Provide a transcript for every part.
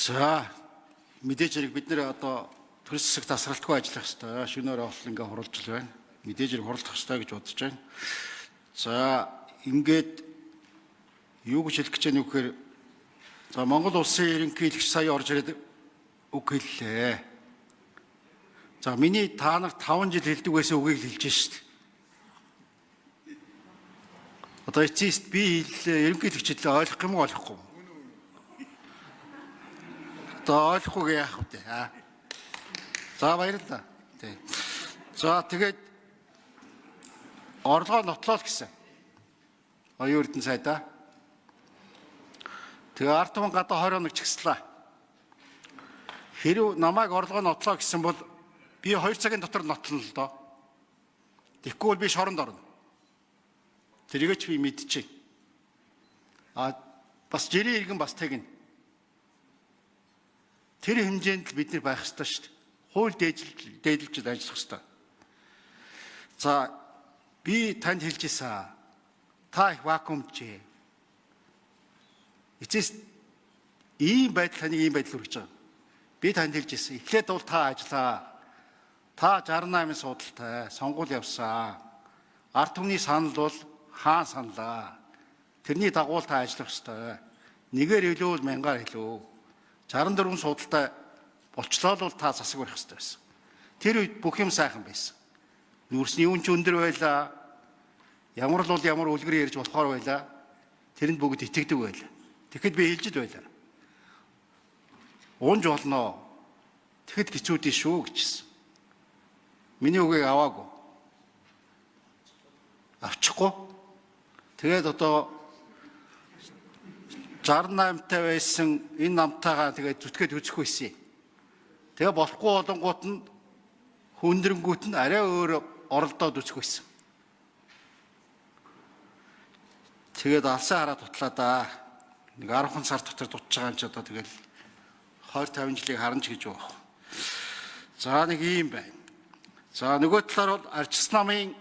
За мэдээж хэрэг бид нэр одоо төрөл засаг тасралтгүй ажиллах хэрэгтэй. Шөнөөр бол ингээ хуралж л байна. Мэдээж хэрэг хуралдах хэрэгтэй гэж бодож байна. За ингээд юу гэж хэлэх гэж байна вэ гэхээр за Монгол улсын ерөнхийлөгч сая орж ирээд үг хэллээ. За миний та нарт 5 жил хэлдэг байсан үгийг хэлж шít. Одоо эцэст би ерөнхийлөгчд ойлгох юм уу ойлгохгүй юу? Одоо ойлгохгүй яах вэ? За баярлалаа. За тэгээд орлогоо нотлоо гэсэн. Оюун эрдэнэ сайдаа. Тэгээ ард түмэн гадаа 20 хоног чигслаа. Хэрв намайг орлогоо нотлоо гэсэн бол би 2 цагийн дотор нотлно л доо. Тэгэхгүй бол би шоронд орно. Тэрийгэч би мэдчихэе. Бас жирийн иргэн бас тэгнэ. Тэр хэмжээнд л бид нар байх ёстой шүү дээ. Хууль дээдлж ажиллах ёстой. За би танд хэлж ийсэн. Та их вакуумжээ. Эцэс ийм байдал таны ийм байдал үргэж байгаа. Би танд хэлж ийсэн. Эхлээд бол та ажиллаа. Та 68 судалтай сонгуул явсан. Ард түмний санал бол хаан саналаа. Тэрний дагуу та ажиллах ёстой. Нэгээр хэлвэл мянгаар хэлв. 64 судалтай болчлоо л та засаг барих ёстой байсан. Тэр үед бүх юм сайхан байсан. Нүүрсний үн ч өндөр байлаа. Ямар л бол ямар үлгэр ярьж болохоор байлаа. Тэрэнд бүгд итгэдэг байлаа. Тэгэхэд би хэлж байлаа. Унж болно. Тэгэхэд хэцүүдээ шүү гэжсэн. Миний үгийг аваагүй. Авчихгүй. Тэгээд одоо 68-тай байсан энэ намтайгаа тэгээд зүтгээд үзэх байсан. Тэгээ болохгүй болонгууд нь хүндрэнгүүт нь арай өөр оролдоод үзэх байсан. Тэгээд алсан хараа тутлаа да. Нэг 10 сар дотор дутж байгаа юм чи одоо тэгэл 20-50 жилийг харна ч гэж байна. За нэг юм байна. За нөгөө талаар бол Арчис намын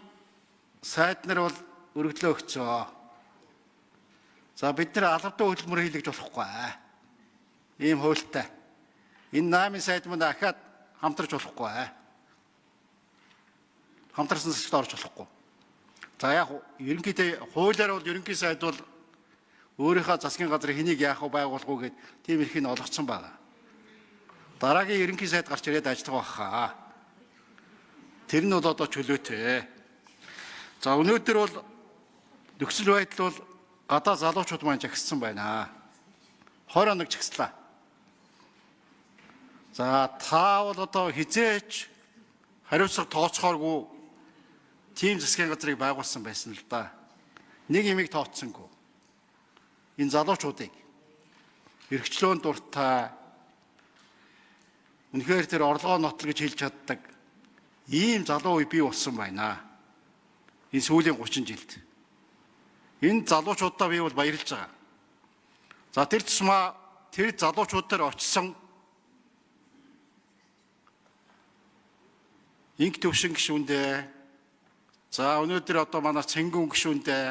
сайд нар бол өргөдлөө өгцөө. За бид нэр албатай хөдөлмөр хийлгэж болохгүй. Ийм хуультай. Энэ 8 сайд мөн дахиад хамтарч болохгүй. Хамтарсан засагт орж болохгүй. За яг ерөнхийдөө хуулиар бол ерөнхий сайд бол өөрийнхөө засгийн газрын хэнийг яах вэ байгуулах уу гэд тийм эрхийг олгоцсон байна. Дараагийн ерөнхий сайд гарч ирээд ажиллах байхаа. Тэр нь бол одоо чөлөөтэй. За өнөөдөр бол нөхцөл байдал бол гадаа залуучууд маань жагссан байна. 20 хоног жагслаа. За та бол одоо хизээч хариуцлага тооцооргүй тийм засгийн газрыг байгуулсан байсан л да. Нэг юмыг тооцсонгүй. Энэ залуучуудыг эрхчлөөн дуртай үнэхээр тэр орлогоо нотол гэж хэлж чаддаг ийм залуу үе бий болсон байна. Энэ сүүлийн 30 жилд. Энэ залуучуудаа би бол баярлж байгаа. За тэр тусмаа тэр залуучуудаар очсон инх төвшин гишүүндээ за өнөөдөр одоо манай Цэнгүүн гишүүндээ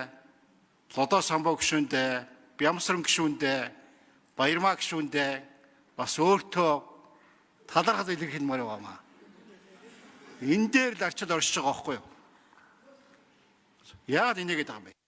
Лодоо самбоо гишүүндээ Бямсран гишүүндээ Баярмаа гишүүндээ бас өөртөө талархал илэрхийлмээр байна. Энэ дээр л арчил оршиж байгаа байхгүй юу? Яагаад энийг гэдэг юм бэ?